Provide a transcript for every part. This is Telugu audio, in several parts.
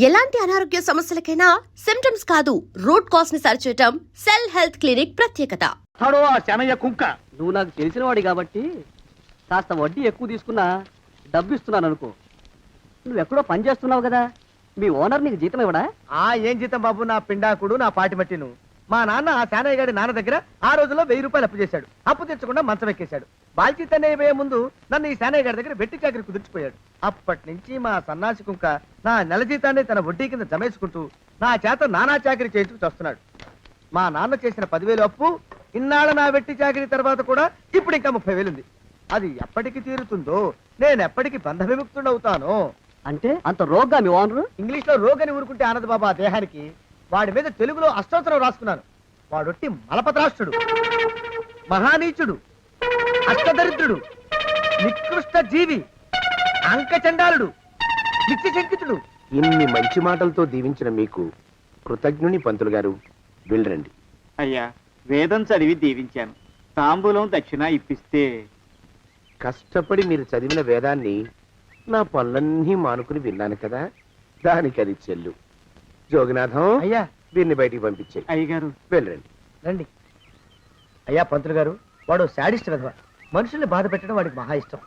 ఎలాంటి అనారోగ్య సమస్యలకైనా సిమ్టమ్స్ కాదు రూట్ కాజ్ ని సరిచేయటం సెల్ హెల్త్ క్లినిక్ ప్రత్యేకత. కుక్క నువ్వు నాకు తెలిసిన వాడి కాబట్టి కాస్త వడ్డీ ఎక్కువ తీసుకున్నా డబ్బు ఇస్తున్నాను అనుకో. నువ్వెక్కడో పని చేస్తున్నావు కదా, మీ ఓనర్ నీకు జీతం ఇవ్వడా? ఏం జీతం బాబు, నా పిండాకుడు నా పాటి మట్టిను. మా నాన్న ఆ శానయ్య గారి నాన్న దగ్గర ఆ రోజుల్లో 1000 రూపాయలు అప్పు చేశాడు. అప్పు తెచ్చకుండా మంచం ఎక్కేశాడు. బాల్చిత్ అయిపోయే ముందు నన్ను ఈ శానయ్య గారి దగ్గర వెట్టి చాకరి కుదిర్చిపోయాడు. అప్పటి నుంచి మా సన్నాసి కుంక నా నెల జీతాన్ని తన వడ్డీ కింద జమేసుకుంటూ నా చేత నానా చాకరీ చేయించుకు వస్తున్నాడు. మా నాన్న చేసిన 10,000 అప్పు ఇన్నాళ్ళ నా వెట్టి చాకరీ తర్వాత కూడా ఇప్పుడు ఇంకా 30,000 ఉంది. అది ఎప్పటికి తీరుతుందో, నేను ఎప్పటికి బంధ విముక్తుడవుతానో. అంటే అంత రోగ్గా మీ ఓనరు? ఇంగ్లీష్ లో రోగని ఊరుకుంటే ఆనంద్ బాబా దేహానికి, వాడి మీద తెలుగులో అష్టోత్తరం రాసుకున్నాను. వాడొట్టి మలపత్రాష్ట్రుడు, మహానీచుడు, అష్టదరిద్రుడు, నికృష్ట జీవి, అంకచండాలుడు, నిత్యశంకితుడు. ఇన్ని మంచి మాటలతో దీవించిన మీకు కృతజ్ఞుని పంతులు గారు. వెళ్ళరండి. అయ్యా, వేదం చదివి దీవించాను. తాంబూలం దక్షిణ ఇప్పిస్తే. కష్టపడి మీరు చదివిన వేదాన్ని నా పనులన్నీ మానుకుని విన్నాను కదా, దానికి అది చెల్లు. జోగినాథం, అయ్యా వీరిని బయటికి పంపించే. అయ్యగారు వెళ్ళరండి. రండి. అయ్యా పంతులు గారు, వాడు శాడిస్ట్ విధవ. మనుషుల్ని బాధ పెట్టడం వాడికి మహా ఇష్టం.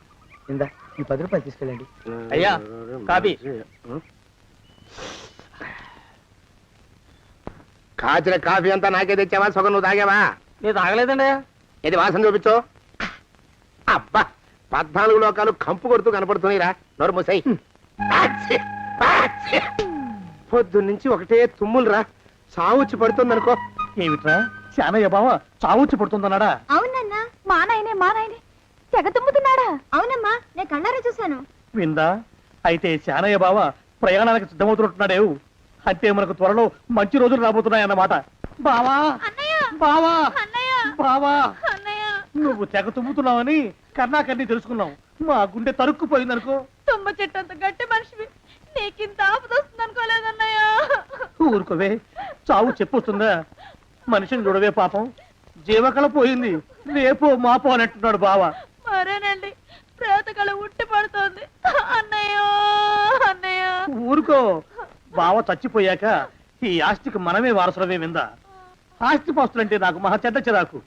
ఇందా ఈ 10 రూపాయలు తీసుకెళ్ళండి. అయ్యా, కాపీ. కాచిన కాఫీ అంతా నాకే తెచ్చావా? సగం నువ్వు తాగావా? నేను తాగలేదండి. ఇది వాసన చూపించు. అబ్బా, 14 లోకాలు కంపు కొడుతూ కనపడుతున్నాయిరా. నోరు మూసాయి. పొద్దున్నుంచి ఒకటే తుమ్ములురా. సావుచ్చి పడుతుందనుకో. ఏమిట్రా శానయ్య బావ చావుచ్చి పడుతుందన్నాడా? అవునన్నా, మా నాయనే తెగ తుమ్ముతున్నాడా? అవునమ్మా, నేను కళ్ళారా చూశాను. విందా? అయితే శానయ్య బావ ప్రయాణానికి సిద్ధమవుతున్నట్టున్నాడేవు. అంటే మనకు త్వరలో మంచి రోజులు రాబోతున్నాయన్నమాట. బావా బావా బావా, నువ్వు తెగ తుమ్ముతున్నావని కర్ణాకర్ణి తెలుసుకున్నావు. మా గుండె తరుక్కుపోయిందనుకో. తుమ్మ చెట్టు అంత గట్టి మనిషివి, నీకింత ఆపద వస్తుంది అనుకోలేదన్నయ్య. ఊరుకోవే, చావు చెప్పొస్తుందా? మనిషిని చూడవే పాపం, జీవకళ పోయింది. రేపో మాపో అన్నట్టున్నాడు బావా. మరేనండి, ప్రేతకళ ఉట్టి పడుతోంది అన్నయ్యో అన్నయ్య. ఊరుకో, బావ చచ్చిపోయాక ఈ ఆస్తికి మనమే వారసులమే. విందా? ఆస్తిపాస్తులంటే నాకు మహా చెడ్డ చిరాకు.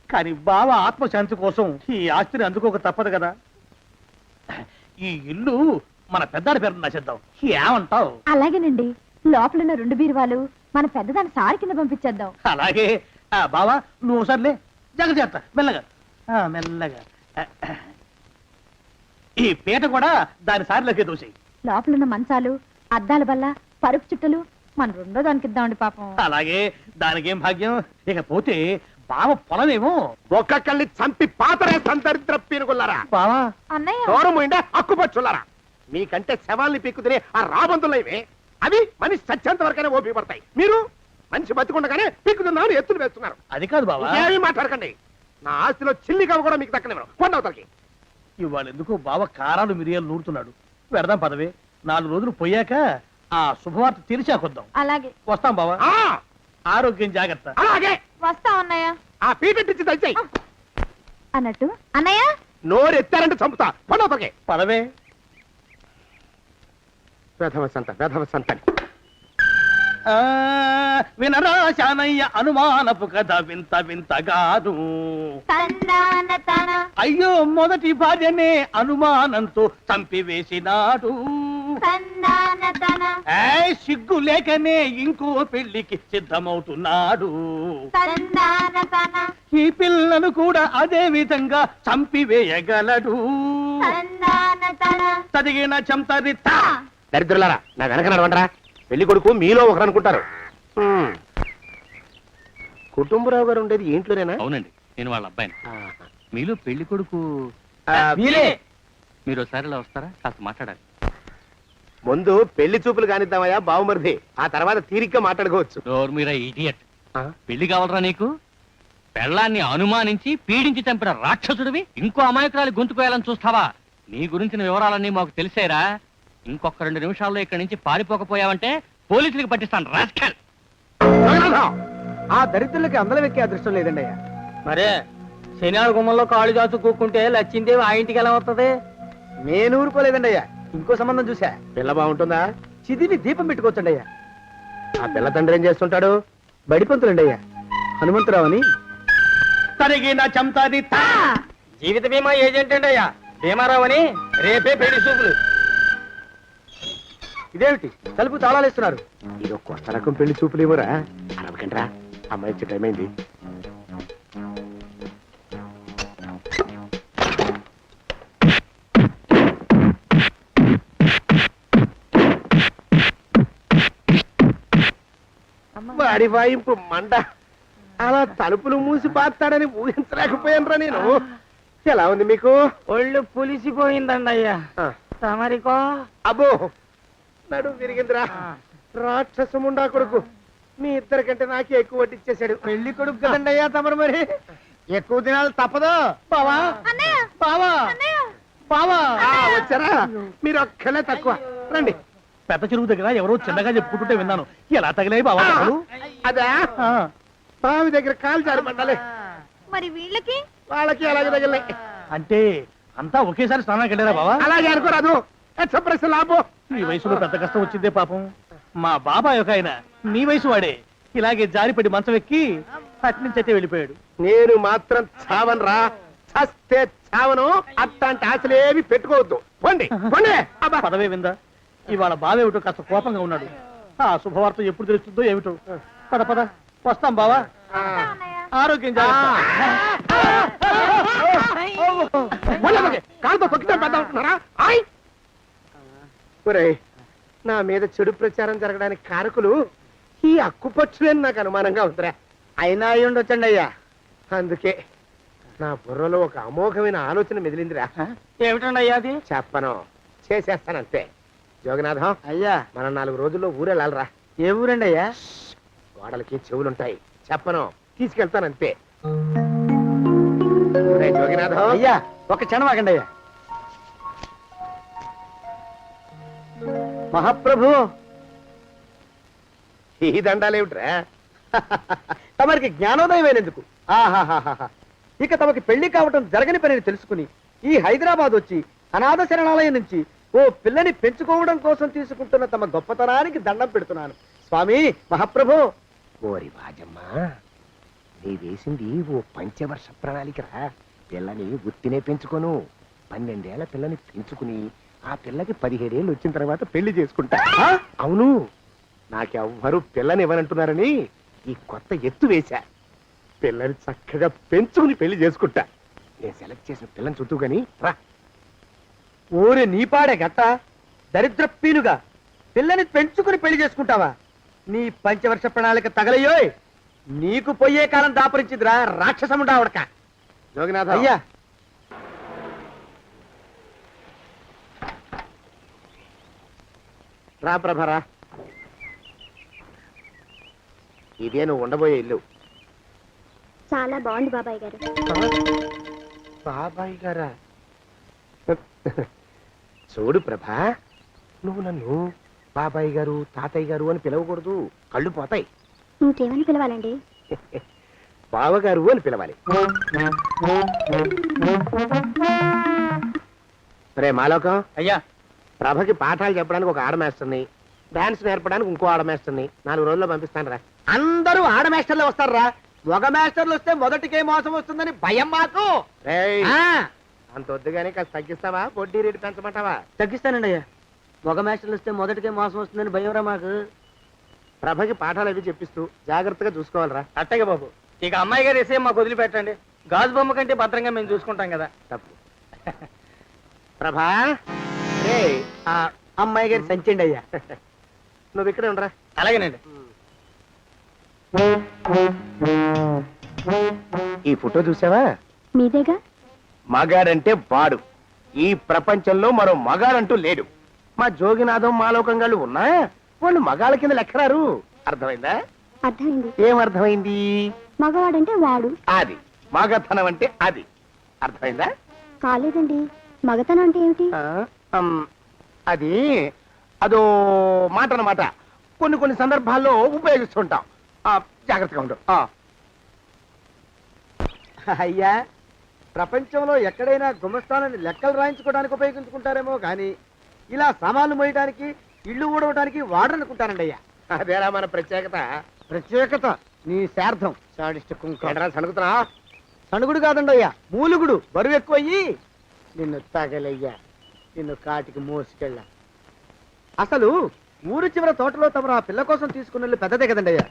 కానీ బావ ఆత్మశాంతి కోసం ఈ ఆస్తిని అందుకోక తప్పదు కదా. ఈ ఇల్లు మన పెద్దాడి పేరు నచ్చేద్దాం. ఏమంటావు? అలాగేనండి, లోపలున్న 2 బీరువాలు మన పెద్దదాని సారి కింద పంపించేద్దాం. అలాగే. బావా నువ్వు సర్లే, జాగ్రత్త, మెల్లగా మెల్లగా. ఈ పీట కూడా దాని సారిలోకే దోసేయి. లోపలున్న మంచాలు, అద్దాల బల్ల, పరుపు చుట్టలు మన 2వ దానికి ఇద్దామండి పాపం. అలాగే, దానికేం భాగ్యం. ఇకపోతే బావ పొలమేమో ఒక్కొక్కల్ని చంపి పాతరేస్తాను దరిద్ర పీనుకున్నారా. బావా అన్నయ్య, దూరం పోయిండే అక్కుపచ్చులారా. మీకంటే శవాల్ని పీక్కుతినే ఆ రాబందులైవే, అవి మనిషి చచ్చేంత వరకనే ఓపి పడతాయి. మీరు మనిషి బతికుండగానే పీక్కుతున్నామని ఎత్తులు వేస్తున్నారు. అది కాదు బావా. ఏమీ మాట్లాడకండి. నా ఆస్తిలో చిల్లిగా కూడా మీకు దక్కనివ్వను. కొండవతలకి. ఇవాళ ఎందుకో బావ కారాలు మిరియాలు నూరుతున్నాడు. పెడదాం పదవే. 4 రోజులు పోయాక ఆ శుభవార్త తెరిచాకొద్దాం. అలాగే వస్తాం బావా. ఆరోగ్యం జాగ్రత్త. అలాగే. వస్తా అన్నయ్య. ఆ పీటెట్టించి దయచేయి. అన్నట్టు అన్నయ్య, నోరు ఎత్తారంటే చంపుతా. కొండవతలకి. పదవే. వేధవసంత. వినరా శానయ్య అనుమానపు కథ వింత వింతగాదు. అయ్యో, మొదటి భార్యనే అనుమానంతో చంపివేసినాడు. సిగ్గు లేకనే ఇంకో పెళ్లికి సిద్ధమవుతున్నాడు. ఈ పిల్లను కూడా అదే విధంగా చంపివేయగలడు. చదివిన చంతరిత. దరిద్రులారా, నా వెనక నడవంటరా. పెళ్లి కొడుకు మీలో ఒకరు అనుకుంటారు. కుటుంబరావు గారు ఉండేది ఏంట్లోనేనా? అవునండి, నేను వాళ్ళ అబ్బాయిని. మీలో పెళ్లి కొడుకు మీరు ఒకసారి ఇలా వస్తారా? కాస్త మాట్లాడాలి. ముందు పెళ్లి చూపులు కానిద్దామయ్యా బావుమరిది, ఆ తర్వాత తీరిగ్గా మాట్లాడుకోవచ్చు. మీరా ఇడియట్. పెళ్లి కావాలరా నీకు? పెళ్ళాన్ని అనుమానించి పీడించి చంపిన రాక్షసుడివి ఇంకో అమాయకురాలి గొంతుకోయాలని చూస్తావా? నీ గురించిన వివరాలన్నీ మాకు తెలిసేరా. ఇంకొక 2 నిమిషాల్లో ఇక్కడి నుంచి పారిపోకపోయావంటే పోలీసులకు పట్టిస్తాను. రాస్కల్. ఆ దరిద్రులకి అందలం ఎక్కే అదృష్టం లేదండి అయ్యా. మరే శనివారం గుమ్మంలో కాళ్ళు చాచు కూకుంటే లచ్చిందేవి ఆ ఇంటికి ఎలా వస్తుంది? నేను ఊరుకోలేదండి అయ్యా. ఇంకో సంబంధం చూసా. పిల్ల బాగుంటుందా? చిదివి దీపం పెట్టుకోవచ్చండి అయ్యా. ఆ పిల్ల తండ్రి ఏం చేస్తుంటాడు? బడిపంతులండి అయ్యా, హనుమంతరావు అని. తరిగిన చంతది జీవిత బీమా ఏజెంట్ అండి అయ్యా, భీమారావు అని. రేపే పెళ్లి చూపులు. ఇదేమిటి తలుపు తాళాలు ఇస్తున్నారు? ఇది కొత్త రకం పెళ్లి చూపులు ఏమోరా. అరవకండ్రా, అమ్మాయి వచ్చే టైం అయింది. వాడి వాయింపు మంట. అలా తలుపులు మూసి పాతాడని ఊహించలేకపోయానురా నేను. ఎలా ఉంది మీకు? ఒళ్ళు పులిసిపోయిందండి అయ్యా. తమరికో? అబ్బో, నడు విరిగిందిరా. రాక్షసముండా కొడుకు మీ ఇద్దరికంటే నాకే ఎక్కువ వడ్డిచ్చేశాడు. పెళ్లి కొడుకు కదండి అయ్యా తమరు, మరి ఎక్కువ దినాలు తప్పదు. బావా బావా బావా, వచ్చారా? మీరు ఒక్కలే తక్కువ. రండి. పెద్ద చెరువు దగ్గర ఎవరో చిన్నగా చెప్పుకుంటుంటే విన్నాను. ఎలా తగిలాయి బావా? అదా బావి దగ్గర కాలు జారి పడ్డాలే. మరి వీళ్ళకి? వాళ్ళకి అలాగే తగిలే. అంటే అంతా ఒకేసారి స్నానానికి వెళ్ళారా బావా? అలాగే అనుకోరాదు. ఎక్స్ప్రెస్ లాభో. ఈ వయసులో పెద్ద కష్టం వచ్చిందే పాపం. మా బాబాయ్ ఒక ఆయన నీ వయసు వాడే ఇలాగే జారిపడి మంచం ఎక్కి అట్నుంచైతే వెళ్ళిపోయాడు. నేను మాత్రం చావనరా. చస్తే చావను. అట్లాంటి ఆశలేవి పెట్టుకోవద్దు. పండి పండి. పదవే విందా, ఇవాళ బావేమిటో కాస్త కోపంగా ఉన్నాడు. ఆ శుభవార్త ఎప్పుడు తెలుస్తుందో ఏమిటో. పద పద, వస్తాం బావా. ఆరోగ్యం జాగ్రత్త. కాలుతో తొక్కితే పెద్ద ఉంటున్నారా? ఆయ్ ఒరేయ్, నా మీద చెడు ప్రచారం జరగడానికి కారకులు ఈ అక్కుపచ్చులేని నాకు అనుమానంగా ఉందిరా. అయినా అయి ఉండొచ్చండి అయ్యా. అందుకే నా బుర్రలో ఒక అమోఘమైన ఆలోచన మెదిలిందిరా. ఏమిటండి అయ్యా అది? చెప్పను, చేసేస్తానంతే. జోగనాథం అయ్యా, మనం 4 రోజుల్లో ఊరెళ్ళాలరా. ఏ ఊరండి అయ్యా? గోడలకి చెవులుంటాయి, చెప్పను, తీసుకెళ్తానంతే. ఒరేయ్ జోగినాథం. అయ్యా ఒక క్షణం ఆగండి అయ్యా. మహాప్రభు, ఈ దండాలేమిట్రా? తమరికి జ్ఞానోదయమైనందుకు ఆహాహాహా. ఇక తమకి పెళ్లి కావటం జరగని పనిని తెలుసుకుని ఈ హైదరాబాద్ వచ్చి అనాథ శరణాలయం నుంచి ఓ పిల్లని పెంచుకోవడం కోసం తీసుకుంటున్న తమ గొప్పతనానికి దండం పెడుతున్నాను స్వామి. మహాప్రభు. ఓరి వాజమ్మా, నీ వేసింది ఓ పంచవర్ష ప్రణాళికరా. పిల్లని గుర్తినే పెంచుకోను. 12 ఏళ్ల పిల్లని పెంచుకుని ఆ పిల్లకి 17 ఏళ్ళు వచ్చిన తర్వాత పెళ్లి చేసుకుంటా. అవును, నాకెవ్వరూ పిల్లని ఇవ్వనంటున్నారని ఈ కొత్త ఎత్తు వేశా. పిల్లని చక్కగా పెంచుకుని పెళ్లి చేసుకుంటా. నేను సెలెక్ట్ చేసిన పిల్లని చుట్టూ గాని రా. ఊరి నీపాడే గట్ట దరిద్ర పీనుగా పిల్లని పెంచుకుని పెళ్లి చేసుకుంటావా? నీ పంచవర్ష ప్రణాళిక తగలయ్యోయ్. నీకు పోయే కాలం దాపరించిందిరా రాక్షసముడా ఉడక. జోగినాథ అయ్యా, రా ప్రభరా. ఇదే నువ్వు ఉండబోయే ఇల్లు. చాలా బాగుంది బాబాయ్ గారు. బాబాయ్ గారా? చూడు ప్రభా, నువ్వు నన్ను బాబాయ్ గారు తాతయ్య గారు అని పిలవకూడదు, కళ్ళు పోతాయి. ఇంకేమని పిలవాలండి? బావగారు అని పిలవాలి. రే మాలోకం, అయ్యా, ప్రభకి పాఠాలు చెప్పడానికి ఒక ఆడమేస్టర్ని, డాన్స్ నేర్పడానికి ఇంకో ఆడమేస్టర్ని 4 రోజుల్లో పంపిస్తాను రా. అందరూ ఆడ మాస్టర్లు వస్తారా? మగ మాస్టర్లు వస్తే మొదటికే మోసం వస్తుందని భయం మాకు. రేయ్, ఆ, అంత వద్దుగానే కాస్త తగ్గిస్తావా? వడ్డీ రేటు పెంచమంటావా? తగ్గిస్తానండి అయ్యా. మగ మాస్టర్లు వస్తే మొదటికే మోసం వస్తుందని భయంరా మాకు. ప్రభకి పాఠాలు అవి చెప్పిస్తూ జాగ్రత్తగా చూసుకోవాలిరా. అట్టగే బాబు. ఇక అమ్మాయి గారు వేసే మాకు వదిలిపెట్టండి. గాజు బొమ్మ కంటే భద్రంగా మేము చూసుకుంటాం కదా. తప్పు. ప్రభా, రేయ్, ఆ అమ్మాయి గారి సంచండి అయ్యా. నువ్వు ఇక్కడే ఉండరా. అలాగేనండి. ఈ ఫోటో చూసావా? మీదేగా? మగాడంటే వాడు. ఈ ప్రపంచంలో మరో మగాడంటూ లేడు. మా జోగినాథం మాలోకంగాళ్ళు ఉన్నా వాళ్ళు మగాళ్ళ కింద లెక్కరారు. అర్థమైందా? అర్థమైంది. ఏం అర్థమైంది? మగవాడంటే వాడు. అది మగతనం అంటే అది. అర్థమైందా? కాలేదండి. మగతనం అంటే ఏమిటి? అది అదో మాట అన్నమాట. కొన్ని సందర్భాల్లో ఉపయోగిస్తుంటాం. జాగ్రత్తగా ఉండు. అయ్యా, ప్రపంచంలో ఎక్కడైనా గుమస్తాలని లెక్కలు రాయించుకోవడానికి ఉపయోగించుకుంటారేమో కానీ ఇలా సామాన్లు మోయడానికి ఇల్లు ఊడవడానికి వాడనుకుంటానండి అయ్యా. అదేరా మన ప్రత్యేకత. ప్రత్యేకత నీ శార్థం సాడిస్ట్ కుంక. ఏంట్రా సణుకుతున్నా? సణుగుడు కాదండి అయ్యా, మూలుగుడు. బరువు ఎక్కువయ్యి నిన్ను తగలయ్యా, నిన్ను కాటికి మోసుకెళ్ళా. అసలు ఊరు చివర తోటలో తమరు ఆ పిల్ల కోసం తీసుకున్న పెద్దదే కదండి అయ్యా.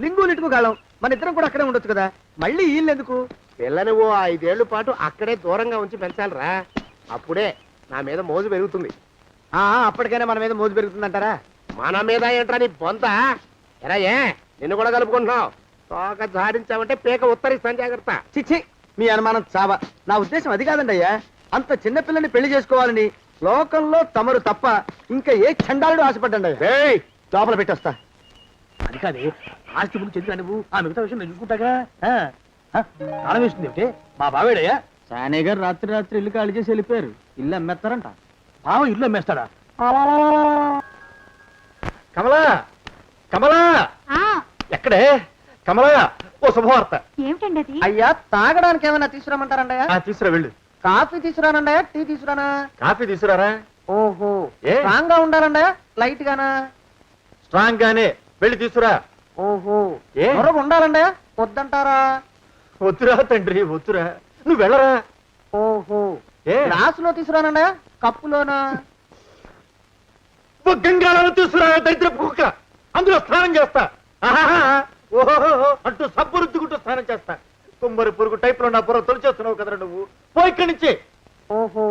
లింగు లిటుకు గాళం, మన ఇద్దరం కూడా అక్కడే ఉండొచ్చు కదా. మళ్ళీ వీళ్ళు ఎందుకు? పిల్లని ఓ 5 ఏళ్ల పాటు అక్కడే దూరంగా ఉంచి పెంచాలిరా. అప్పుడే నా మీద మోజు పెరుగుతుంది. అప్పటికైనా మన మీద మోజు పెరుగుతుందంటారా? మన మీద ఏంట్రా నీ బొంత? ఎరా ఏ నిన్ను కూడా కలుపుకుంటున్నావు? తోక జాడించావంటే పీక ఉత్తరిస్తాను, జాగ్రత్త. చిచ్చి, మీ అనుమానం చావా. నా ఉద్దేశం అది కాదండి అయ్యా. అంత చిన్న పిల్లని పెళ్లి చేసుకోవాలని లోకంలో తమరు తప్ప ఇంకా ఏ చండాలుడు ఆశపడ్డండి అయ్యా. ఏయ్, లోపల పెట్టొస్తా. అది కాదే, ఆస్తి ముందు చెందుగా నువ్వు ఆ మిగతా విషయం నేను చూసుకుంటాగా. తాళం వేస్తుంది ఏమిటి? మా బావేడయ్యా. సానయ్య గారు రాత్రి ఇల్లు ఖాళీ చేసి వెళ్ళిపోయారు. ఇల్లు అమ్మేస్తారంట. బావ ఇల్లు అమ్మేస్తాడా? కమలా, కమలా, ఎక్కడే కమలా? ఓ శుభవార్త. ఏమిటండి అది? అయ్యా, తాగడానికి ఏమైనా తీసుకురామంటారండి? తీసుకురా వెళ్ళు. కాఫీ తీసుకురానండి, టీ తీసుకురానా? కాఫీ తీసుకురారా. ఓహో, ఏ? స్ట్రాంగ్ గా ఉండాలండి, లైట్ గానా? స్ట్రాంగ్ గానే వెళ్ళి తీసుకురా. ఓహో, ఏ? మరొక ఉండాలండి, వద్దంటారా? వద్దురా తండ్రి, వద్దురా. నువ్వు వెళ్ళరా. ఓహో, ఏ? గ్లాసులో తీసుకురానండి, కప్పులోనా? గంగాళాలు తీసుకురా, దరిద్ర కుక్క. అందులో స్నానం చేస్తా. ఆహాహా, ఓహో అంటూ సబ్బు రుద్దుకుంటూ స్నానం చేస్తా. కుమ్మరి పురుగు టైప్ లో నా బుర్ర తొలిచేస్తున్నావు కదరా నువ్వు. పో ఇక్కడి నుంచి. ఓహో,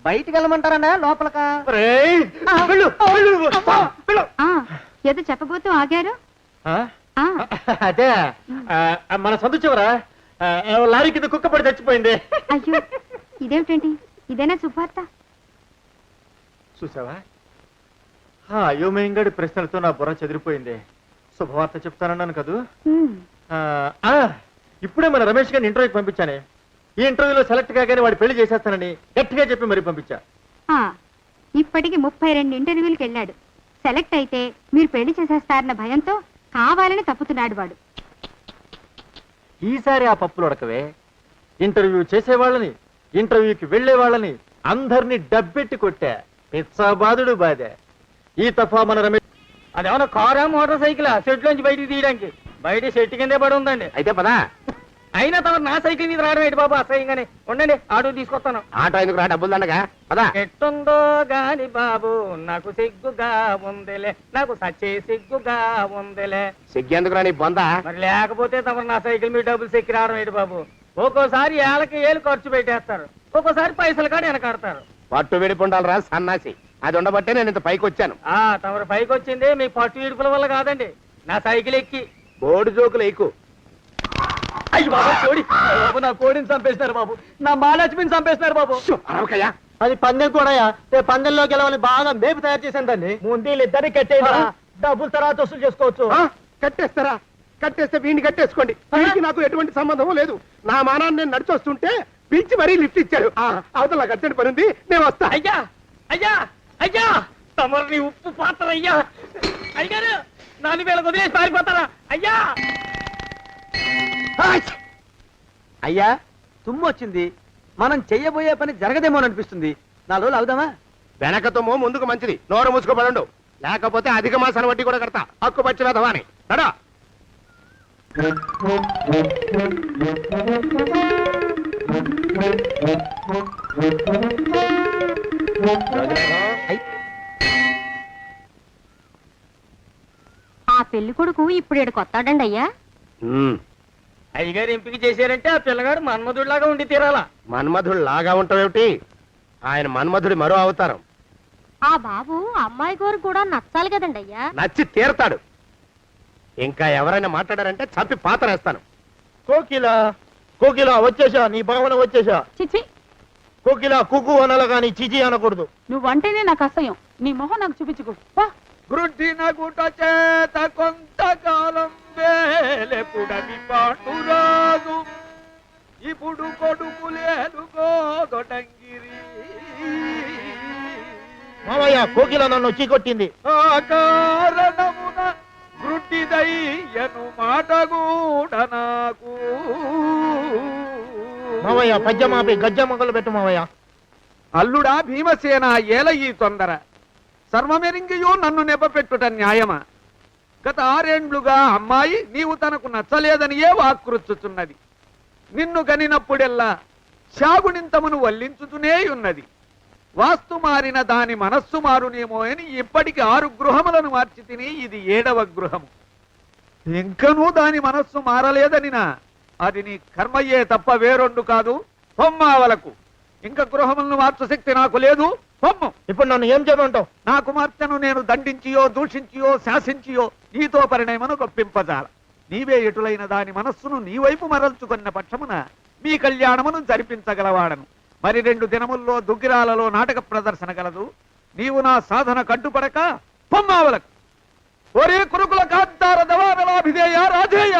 బయటికి వెళ్ళమంటారండి, లోపలకా? ఒరేయ్, వెళ్ళు, వెళ్ళు నువ్వు. వెళ్ళు. ఏదో చెప్పబోతూ ఆగారు. అదే మన సందు చివరా లారీ కింద కుక్క పడి చచ్చిపోయింది. అయ్యో, ఇదేమిటండి? ఇదేనా శుభార్త? చూసావా, అయోమయంగాడి ప్రశ్నలతో నా బుర్ర చెదిరిపోయింది. శుభవార్త చెప్తానన్నాను కదూ. ఇప్పుడే మన రమేష్ గారిని ఇంటర్వ్యూకి పంపించానే. ఈ ఇంటర్వ్యూలో సెలెక్ట్ కాగానే వాడు పెళ్లి చేసేస్తానని గట్టిగా చెప్పి మరీ పంపించా. ఇప్పటికి 32 ఇంటర్వ్యూలకు వెళ్ళాడు. సెలెక్ట్ అయితే మీరు పెళ్లి చేసేస్తారన్న భయంతో కావాలని తప్పుతున్నాడు వాడు. ఈసారి ఆ పప్పులు ఉడకవే. ఇంటర్వ్యూ చేసేవాళ్ళని, ఇంటర్వ్యూకి వెళ్లే వాళ్ళని అందరినీ డబ్బెట్టి కొట్టా. పిచ్చాబాదుడు బాధే. ఈ తఫా మన రమేష్. అదేమన్నా కారా మోటార్ సైకిల్ సెట్ లోంచి బయటికి తీయడానికి? బయట సెట్ కిందే పడి ఉందండి. అయితే పదా. అయినా తమరు నా సైకిల్ మీద రావడం ఏంటి బాబు? అసహ్యంగానే ఉండండి, ఆటో తీసుకొస్తాను. ఆటో ఎందుకు రా, డబ్బులు దండగా పదా. ఎట్టుందో గాని బాబు నాకు సిగ్గుగా ఉందిలే, నాకు సచ్చే సిగ్గుగా ఉందిలే. సిగ్గెందుకు రా నీ బొంద? మరి లేకపోతే తమరు నా సైకిల్ మీద డబ్బులు సెక్కి రావడం ఏంటి బాబు? ఒక్కోసారి ఏళ్ళకి ఏళ్ళు ఖర్చు పెట్టేస్తారు, ఒక్కోసారి పైసలు కాడ వెనకాడతారు. పట్టు విడిపుండాలరా సన్నాసి. అది ఉండబట్టే నేను ఇంత పైకి వచ్చాను. తమరు పైకి వచ్చింది మీ పట్టు ఇడుపుల వల్ల కాదండి, నా సైకిల్ ఎక్కి. బోర్డు జోకులు ఎక్కువ. అయ్యి బాబు, కోడి బాబు, నా కోడిని చంపేస్తున్నారు బాబు, నా మహాలక్ష్మిని చంపేస్తున్నారు బాబు. అరవకయ్యా. అది పందెం కూడా. పందెంలో గెలవని బాగా మేపు తయారు చేశాను దాన్ని. ముందు వీళ్ళిద్దరిని కట్టేయరా, డబ్బులు తర్వాత వసూలు చేసుకోవచ్చు. కట్టేస్తారా? కట్టేస్తే వీడిని కట్టేసుకోండి. వీడికి నాకు ఎటువంటి సంబంధం లేదు. నా మానాన్ని నేను నడిచొస్తుంటే పిలిచి మరీ లిఫ్ట్ ఇచ్చాడు. అవతల నాకు అర్జెంట్ పని ఉంది, నేను వస్తా. అయ్యా అయ్యా అయ్యా, తమరిని ఉప్పు పాత్ర అయ్యా. అయ్యారు నన్ను వీళ్ళకి వదిలేసి పారిపోతారా? అయ్యా అయ్యా, తుమ్ము వచ్చింది. మనం చెయ్యబోయే పని జరగదేమో అనిపిస్తుంది. 4 రోజులు అవుదామా? వెనకతోమో ముందుకు మంచిది. నోరు మూసుకోబడండు, లేకపోతే అధిక మాసాల వడ్డీ కూడా కడతా. హక్కు పచ్చి వేధవాని నడా. ఆ పెళ్లి కొడుకు ఇప్పుడు ఇక్కడికి వస్తాడండి అయ్యా. అయ్యగారు ఎంపిక చేశారంటే ఆ పిల్లగాడు మన్మధుడిలాగా ఉండి తీరాలా. మన్మధుడు లాగా ఉంటావేమిటి? ఆయన మన్మధుడి మరో అవతారం. ఆ బాబు అమ్మాయి గారు కూడా నచ్చాలి కదండి అయ్యా. నచ్చి తీరతాడు. ఇంకా ఎవరైనా మాట్లాడారంటే చంపి పాతరేస్తాను. కోకిలా, కోకిలా వచ్చేసా, నీ భావన వచ్చేసా. చిచి, కోకిలా కుకు అనాల గాని చిచి అనకూడదు. నువ్వంటేనే నాకు అసహ్యం. నీ మొహం నాకు చూపించుకో. గ్రుడ్డిన గుట చేత కొంతకాలం వేలెపుడవి పాటురాదు, ఇప్పుడు కొడుకు లేదు గోదొటంగిరి. మామయ్య, కోకిల నన్ను చీకొట్టింది. ఆ కారణమున గ్రుడ్డిదయ్యను మాట కూడా నాకు. మావయ్య, పద్యమాపి గజ్జ మొగలు పెట్టు మావయ్య. అల్లుడా భీమసేన, ఏల ఈ తొందర. సర్వమెరింగియో నన్ను నెపపెట్టుట న్యాయమా? గత 6 ఏండ్లుగా అమ్మాయి నీవు తనకు నచ్చలేదనియే వాక్రుచ్చుతున్నది. నిన్ను గనినప్పుడెల్లా శాగునింతమును వల్లించుతూనే ఉన్నది. వాస్తు మారిన దాని మనస్సు మారునేమో అని ఇప్పటికి 6 గృహములను మార్చి తిని ఇది 7వ గృహము. ఇంకనూ దాని మనస్సు మారలేదనినా అది నీ కర్మయ్యే తప్ప వేరొండు కాదు. పొమ్మావలకు ఇంకా గృహములను మార్చు శక్తి నాకు లేదు. పొమ్ము. ఇప్పుడు నన్ను ఏం చేయమంటావు? నా కుమార్తెను నేను దండించియో దూషించియో శాసించియో నీతో పరిణయమను గొప్పింపజాల. నీవే ఎటులైన దాని మనస్సును నీ వైపు మరల్చుకున్న పక్షమున మీ కళ్యాణమును జరిపించగలవాడను. మరి 2 దినముల్లో దుగ్గిరాలలో నాటక ప్రదర్శన గలదు. నీవు నా సాధన కట్టుపడక పొమ్మావలకు. ఒరే కురుకుల కాంతార దవారలాభిధేయ రాధేయ.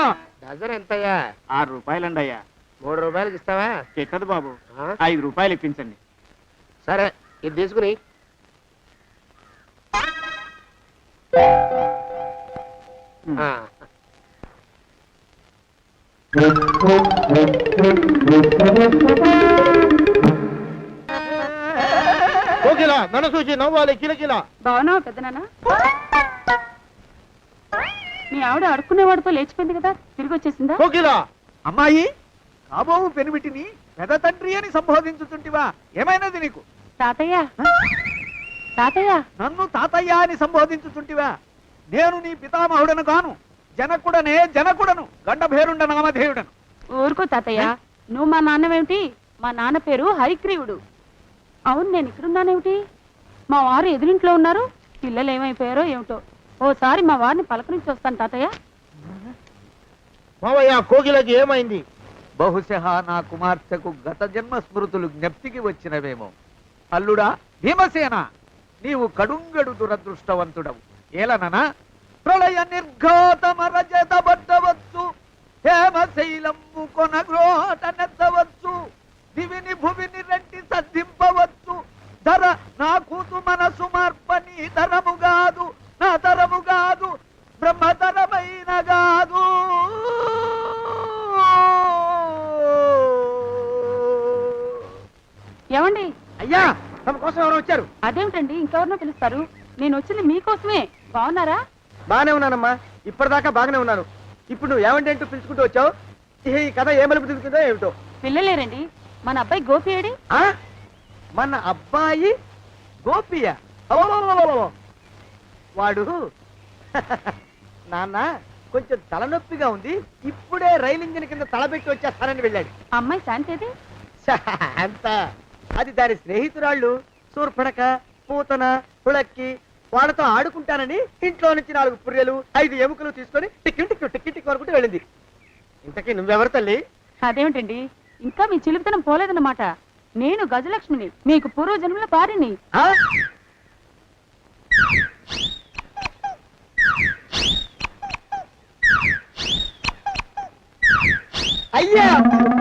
డజన్ ఎంతయ్యా? 6 రూపాయలండి అయ్యా. 3 రూపాయలకి ఇస్తావా? ఎక్కదు బాబు, ఆ? 5 రూపాయలు ఇప్పించండి. సరే, ఇది తీసుకుని ఆ. కోకిల నన్ను చూసి నవ్వాలి కిలకిల. బాగున్నావా పెద్దనాన్న? మీ ఆవిడ అడుక్కునేవాడితో లేచిపోయింది కదా, తిరిగి వచ్చేసిందా? కోకిల అమ్మాయి, కాబోవు పెనిమిటిని పెద తండ్రి అని సంబోధించుతుంటివా? ఏమైనది నీకు? తాతయ్య, తాతయ్య, నన్ను తాతయ్య అని సంబోధించుతుంటివా? నేను నీ పితామహుడను గాను, జనకుడను, గండభేరుండ నామధేయుడను. ఊరుకో తాతయ్య, నువ్వు మా నాన్నవేమిటి? మా నాన్న పేరు హరిగ్రీవుడు. అవును, నేను ఇక్కడున్నానేమిటి? మా వారు ఎదురింట్లో ఉన్నారు. పిల్లలు ఏమైపోయారో ఏమిటో. ఓసారి మా వారిని పలకరించి వస్తాను తాతయ్య. మావయ్య, కోకిలకి ఏమైంది? బహుశః నా కుమార్తెకు గత జన్మ స్మృతులు జ్ఞప్తికి వచ్చినవేమో. అల్లుడా భీమసేన, నీవు కడుంగడు దురదృష్టవంతుడవు. ఏలననా ప్రళయ నిర్ఘాతమరజతబట్టవచ్చు, హేమశైలము కొనగ్రోటనెత్తవచ్చు, దివిని భువిని రెడ్డి సద్దింపవచ్చు. ధర నా కూతు మనసు మార్పని ధరము కాదు, నా తరము కాదు, బ్రహ్మతరమైన కాదు. ఏమండి? అయ్యా, తమ కోసం ఎవరు వచ్చారు? అదేమిటండి, ఇంకెవరినో పిలుస్తారు? నేను వచ్చింది మీకోసమే. బాగున్నారా? బాగానే ఉన్నానమ్మా, ఇప్పటిదాకా బాగానే ఉన్నాను. ఇప్పుడు నువ్వు ఏమంటే అంటూ పిలుచుకుంటూ వచ్చావు. ఈ కథ ఏమలుపు తిరుగుతుందో ఏమిటో. పిల్లలేరండి. మన అబ్బాయి గోపి ఏడి? ఆ? మన అబ్బాయి గోపియ? అవ్వవ్వవ్వవ్వవ్వ. వాడు నాన్న కొంచెం తలనొప్పిగా ఉంది, ఇప్పుడే రైలు ఇంజిన్ కింద తలబెట్టి వచ్చేస్తానని వెళ్ళాడు. అమ్మాయి శాంతి అంత అది దాని స్నేహితురాళ్ళు సూర్పడక, పూతన, పుళక్కి వాళ్ళతో ఆడుకుంటానని ఇంట్లో నుంచి 4 పుర్రెలు 5 ఎముకలు తీసుకొని టిక్కి వరకుంటూ వెళ్ళింది. ఇంతకీ నువ్వెవరు తల్లి? అదేమిటండి, ఇంకా మీ చిలుపుతనం పోలేదన్నమాట. నేను గజలక్ష్మిని, మీకు పూర్వజన్మల పారిని. ఆ? అయ్యా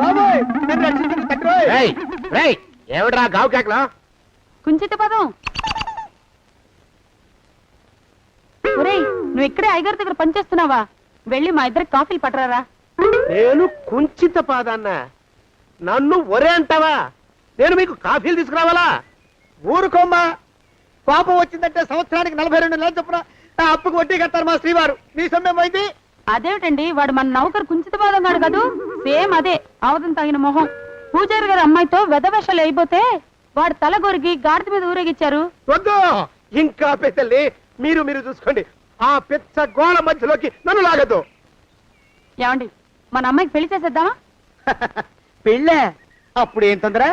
బాబోయ్, నన్ను రక్షించండి తండ్రోయ్. ఏమిట్రా గావు కేకలో? కుంచిత పదం. ఒరేయ్, నువ్వు ఇక్కడే అయ్యగారి దగ్గర పనిచేస్తున్నావా? వెళ్ళి మా ఇద్దరికి కాఫీలు పట్టరారా. నేను కుంచిత పాదాన్న, నన్ను ఒరే అంటావా? నేను మీకు కాఫీలు తీసుకురావాలా? ఊరుకోమ్మా, పాపం వచ్చిందంటే సంవత్సరానికి 42 నెలలు చొప్పున ఆ అప్పుకు వడ్డీ కట్టారు మా శ్రీవారు. నీ సొమ్మేం పోయింది? అదేమిటండి, వాడు మన నౌకరు కుంచిత పాదం కాడు కదూ. సేమ్ అదే, అవధం తగిన మొహం. పూజారి గారి అమ్మాయితో వెధవేషాలు అయిపోతే వాడు తల గొరిగి గాడిద మీద ఊరేగిచ్చారు. వద్దు, ఇంకా పెద్దల్ని మీరు చూసుకోండి. ఆ పెద్ద గోళ మధ్యలోకి నన్ను లాగద్దు. ఏమండి, మన అమ్మాయికి పెళ్లి చేసేద్దామా? పెళ్ళే? అప్పుడు ఏం తొందర?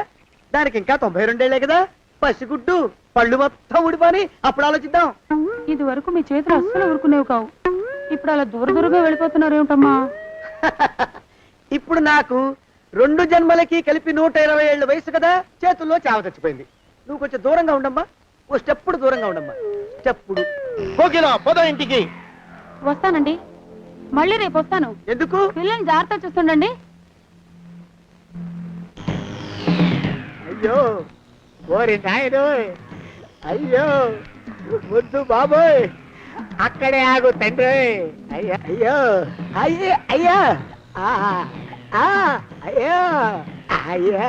దానికి ఇంకా 92 ఏళ్లే కదా. పసిగుడ్డు పళ్ళు మొత్తం ఊడిపోని అప్పుడు ఆలోచిద్దాం. ఇది వరకు మీ చేతులు అస్సలు ఊరుకునేవి కావు. ఇప్పుడు అలా దూరంగా వెళ్ళిపోతున్నారు ఏమిటమ్మా? ఇప్పుడు నాకు 2 జన్మలకి కలిపి 120 ఏళ్ళ వయసు కదా, చేతుల్లో చావ చచ్చిపోయింది. నువ్వు కొంచెం దూరంగా ఉండమ్మా, ఓ స్టెప్పుడు దూరంగా ఉండమ్మా. స్టెప్పుడు కోకిలా పోదా ఇంటికి. వస్తానండి, మళ్ళీ రేపు వస్తాను. ఎందుకు? పిల్లల్ని జాగ్రత్త చూస్తుండండి. అయ్యో ఓరి నాయను, అయ్యో ముద్దు బాబోయ్, అక్కడే ఆగు తండ్రి. అయ్యా అయ్యో అయ్యో అయ్యా అయ్యో అయ్యా.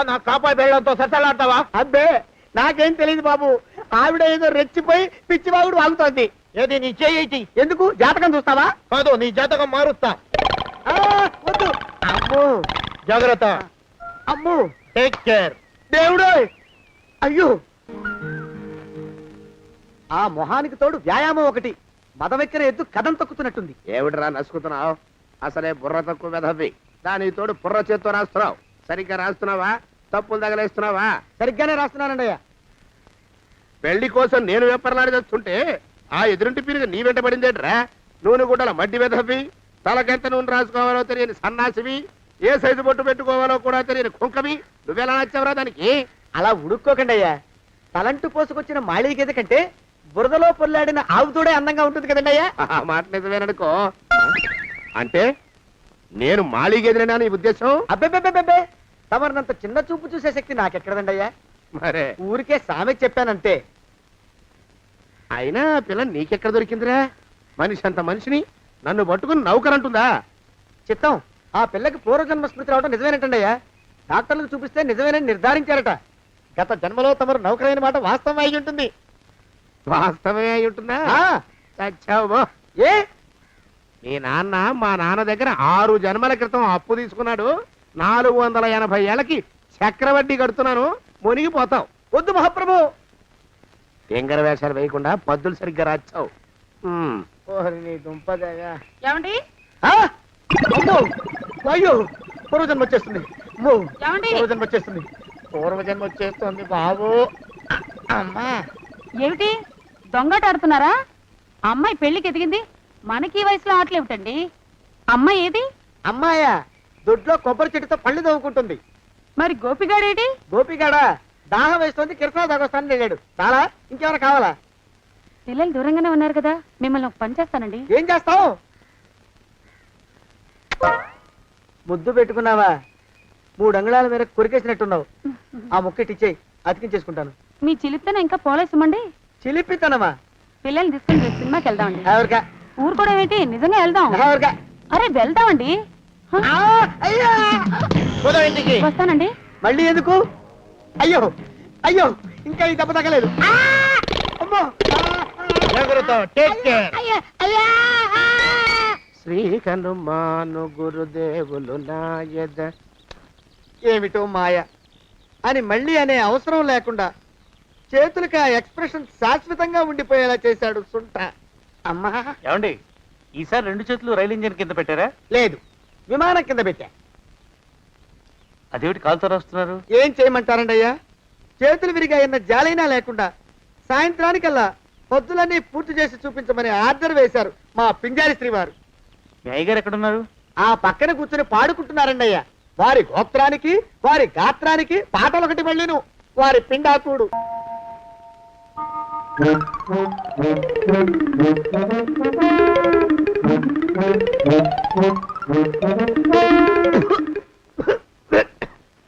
నా కాపాయి బెళ్ళంతో సత్తలాడతావా? అబ్బే, నాకేం తెలియదు బాబు. ఆవిడ ఏదో రెచ్చిపోయి పిచ్చివాగుడు వాగుతోంది. ఏది నీ చేయి? ఎందుకు జాతకం చూస్తావా? కాదు, నీ జాతకం మారుస్తా. వద్దు. అమ్మో, జాగ్రత్త. అమ్మో, టేక్ కేర్. దేవుడు, అయ్యో, ఆ మొహానికి తోడు వ్యాయామం ఒకటి. మదవెక్కిన ఎద్దు కథం తొక్కుతున్నట్టుంది. ఏమిటిరా నసుకుతున్నావు? అసలే బుర్ర తక్కువ వెధవి. దాని తోడు బుర్ర చేత్తో రాస్తున్నావు. సరిగ్గా రాస్తున్నావా? తప్పులు తగలేస్తున్నావా? సరిగ్గానే రాస్తున్నానండి అయ్యా. పెళ్లి కోసం నేను వెప్పర్లాడి తెస్తుంటే ఆ ఎదురింటి పీరుగా నీ వెంట పడిందేట్రా? నూనె గుడ్డల మడ్డి వెధవి, తలకెంత నూనె రాసుకోవాలో తెలియని సన్నాసివి, ఏ సైజు బొట్టు పెట్టుకోవాలో కూడా తెలియని కుంకవి. నువ్వెలా నచ్చావురా దానికి? అలా ఉడుక్కోకండి అయ్యా. తలంటు పోసుకొచ్చిన మాళీ గేదె కంటే బురదలో పొల్లాడిన ఆవు తోడే అందంగా ఉంటుంది కదండి అయ్యా. ఆ మాట నిజమేననుకో. అంటే నేను మాళీగెదిరినా నీ ఉద్దేశం? అబ్బెబ్బెబ్బెబ్బే, తమరినంత చిన్న చూపు చూసే శక్తి నాకెక్కడదండి అయ్యా. మరే ఊరికే సామె చెప్పానంతే. అయినా పిల్ల నీకెక్కడ దొరికిందిరా? మనిషి అంత మనిషిని నన్ను పట్టుకుని నౌకరంటుందా? చిత్తం, ఆ పిల్లకి పూర్వజన్మ స్మృతి రావడం నిజమేనటండి అయ్యా. డాక్టర్లకు చూపిస్తే నిజమేనని నిర్ధారించారట. గత జన్మలో తమరు నౌకరైన మాట వాస్తవం అయి ఉంటుంది. వాస్తవమే అయి ఉంటుందా? చచ్చావు. ఏ, మీ నాన్న మా నాన్న దగ్గర 6 జన్మల క్రితం అప్పు తీసుకున్నాడు. 480 ఏళ్ళకి చక్రవడ్డీ కడుతున్నాను. మునిగిపోతావు. వద్దు మహాప్రభు. ఎంగర వేషాలు వేయకుండా పద్దులు సరిగ్గా రాచావు. ఓహరి నీ దుంపదేగా. ఏమండి అమ్మో, అయ్యో, పూర్వజన్మ వచ్చేస్తుంది. అమ్మో, ఏమండి? పూర్వజన్మ వచ్చేస్తుంది. పూర్వజన్మ వచ్చేస్తుంది బాబు. అమ్మా, ఏమిటి దొంగట ఆడుతున్నారా? అమ్మాయి పెళ్లికి ఎదిగింది, మనకి ఈ వయసులో ఆటలేమిటండి? అమ్మాయి ఏది? అమ్మాయా దొడ్లో కొబ్బరి చెట్టుతో పళ్ళు తవ్వుకుంటుంది. మరి గోపిగాడేటి? గోపిగాడ దాహం వేస్తుంది, కిరసా దాగొస్తానని వెళ్ళాడు. చాలా, ఇంకేమైనా కావాలా? పిల్లలు దూరంగానే ఉన్నారు కదా, మిమ్మల్ని ఒక పని చేస్తానండి. ఏం చేస్తావు? ముద్దు పెట్టుకున్నావా? 3 అంగుళాల మేర కొరికేసినట్టున్నావు. ఆ ముక్కటిచ్చేయి, అతికించేసుకుంటాను. మీ చిలిపితనం ఇంకా పోలేసమండి. చిలిపితనమా? పిల్లల్ని తీసుకుని రేపు సినిమాకి వెళ్దామండి. ఎవరికా? ఊరు కూడా ఏంటి, నిజంగా వెళ్దాం. ఎవరికా? అరే వెళ్దామండి. హ? అయ్యా, ఇంటికి వస్తానండి. మళ్ళీ ఎందుకు? అయ్యో అయ్యో, ఇంకా ఈ దెబ్బ తగ్గలేదు. అమ్మో, శ్రీకనుమాను గురుదేవులు నాయద. ఏమిటో మాయ అని మళ్ళీ అనే అవసరం లేకుండా చేతులకి ఆ ఎక్స్ప్రెషన్ శాశ్వతంగా ఉండిపోయేలా చేశాడు సుంట. అమ్మా, ఏమండి ఈసారి 2 చేతులు రైలు ఇంజిన్ కింద పెట్టారా? లేదు, విమానం కింద పెట్టా. అదేమిటి కాలుతో రాస్తున్నారు? ఏం చేయమంటారండి అయ్యా? చేతులు విరిగాయన్న జాలైనా లేకుండా సాయంత్రానికల్లా పొద్దులన్నీ పూర్తి చేసి చూపించమని ఆర్డర్ వేశారు మా పింజారి శ్రీ వారు. మీ అయ్యగారు ఎక్కడున్నారు? ఆ పక్కన కూర్చొని పాడుకుంటున్నారండి అయ్యా. వారి గోత్రానికి వారి గాత్రానికి పాటలు ఒకటి మళ్ళీను వారి పిండాకుడు.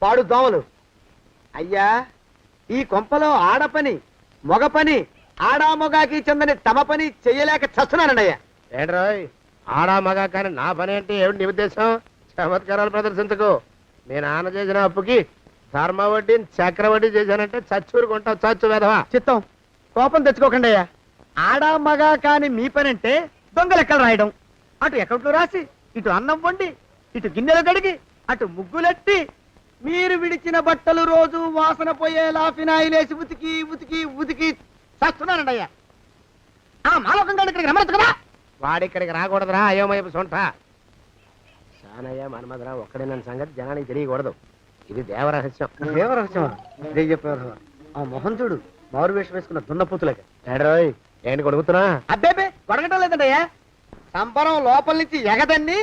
పాడు దోమలు. అయ్యా, ఈ కొంపలో ఆడపని మొగ పని ఆడా మొగాకి చెందని తమ పని చెయ్యలేక చస్తున్నానండి అయ్యా. ఏంట్రాయ్, ఆడా మగా కానీ నా పని అంటే ఏమిటి నీ ఉద్దేశం? చమత్కారాలు ప్రదర్శించకు. మీ నాన్న చేసిన అప్పుకి ధర్మ వడ్డీ చక్ర వడ్డీ చేశానంటే చచ్చూరుకుంటావు. చచ్చు వెధవా. చిత్తం, కోపం తెచ్చుకోకండి అయ్యా. ఆడా మగా కాని మీ పని అంటే దొంగ లెక్కలు రాయడం. అటు అకౌంట్లో రాసి, ఇటు అన్నం వండి, ఇటు గిన్నెలు కడిగి, అటు ముగ్గులెట్టి, మీరు విడిచిన బట్టలు రోజు వాసన పోయేలా ఫినాయిలేసి ఉతికి ఉతికి ఉతికి చస్తున్నానండి అయ్యా. ఆ మాలోకం గారి ఇక్కడికి రమ్మచ్చు కదా. వాడిక్కడికి రాకూడదురా అయోమయపు సొంట. శానయ్య మన్మధరా ఒక్కడే నన్ను సంగతి జనానికి తెలియకూడదు. ఇది దేవరహస్యం. దేవరహస్యం చెప్పారు. ఆ మొహం చూడు, మారు వేషం వేసుకున్న దున్నపోతులేక. ఏడ్రోయ్, ఏంటి కొడుకుతున్నా? అబ్బేబే, కొడగటం లేదండి అయ్యా. సంబరం లోపల నుంచి ఎగదన్ని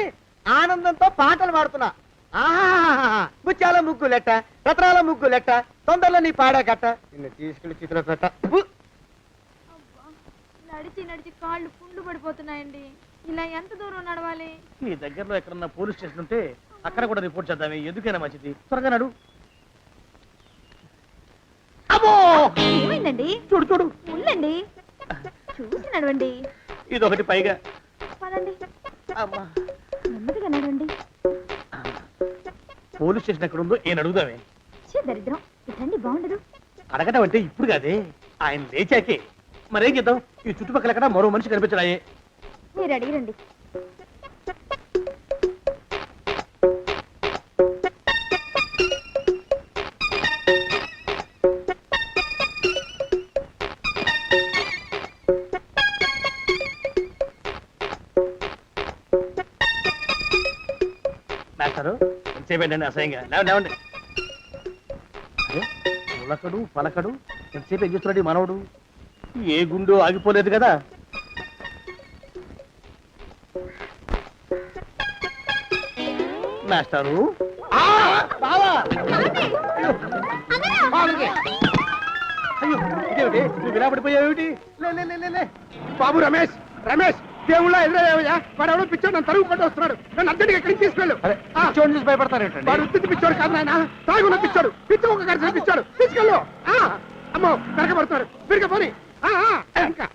ఆనందంతో పాటలు పాడుతున్నా. ఆహా, ముత్యాల ముగ్గులెట్ట, రత్నాల ముగ్గులెట్ట, తొందరలో నీ పాడా కట్ట, నిన్ను తీసుకెళ్లి చిత్ర పెట్ట. నడిచి నడిచి కాళ్ళు పుండ్లు పడిపోతున్నాయండి. ఇలా ఎంత దూరం నడవాలి? మీ దగ్గరలో ఎక్కడన్నా పోలీస్ స్టేషన్ ఉంటే అక్కడ కూడా రిపోర్ట్ చేద్దామే. ఎందుకైనా మంచిది. త్వరగా నడు. అమ్మో, ఏమైందండి? చూడు చూడు. ఉండండి, చూసి నడవండి. ఇదొకటి పైగా. పదండి, నెమ్మదిగా నడవండి. పోలీస్ స్టేషన్ ఎక్కడ ఉందో ఏం అడుగుదామే. దరిద్రం, ఇటండి బాగుండదు. అడగటం అంటే ఇప్పుడు కాదే, ఆయన లేచాకే మరేం చేద్దాం? ఈ చుట్టుపక్కల ఎక్కడ మరో మనిషి కనిపించడాయే. మీరు అడిగిరండి. మాస్టారు ఎంతసేపేంటండి అసహ్యంగా? లేవండి. అరే పులకడు పలకడు ఎంతసేపు ఏం చేస్తున్నాడు ఈ మనవడు? ఏ గుండు ఆగిపోలేదు కదా. మాస్టారు అయ్యో ఇదేమిటి నువ్వు ఇలా పడిపోయావేమిటి? లే బాబు రమేష్ రమేష్ దేవుళ్ళ ఎదురయ్యా వాడు ఎవడో పిచ్చోడు నన్ను తరుగు పట్టు వస్తున్నాడు. నన్ను అర్జెంట్గా ఎక్కడికి తీసుకెళ్ళు. చూడండి చూసి భయపడతారేంటండి? వాడు ఉత్తి పిచ్చోడు కాదు నాయన, తాగున్న పిచ్చాడు, పిచ్చి ఒక కలిసి పిచ్చాడు. తీసుకెళ్ళు. అమ్మో వెనకబడుతున్నాడు. తిరిగి పోనీ ఇంకా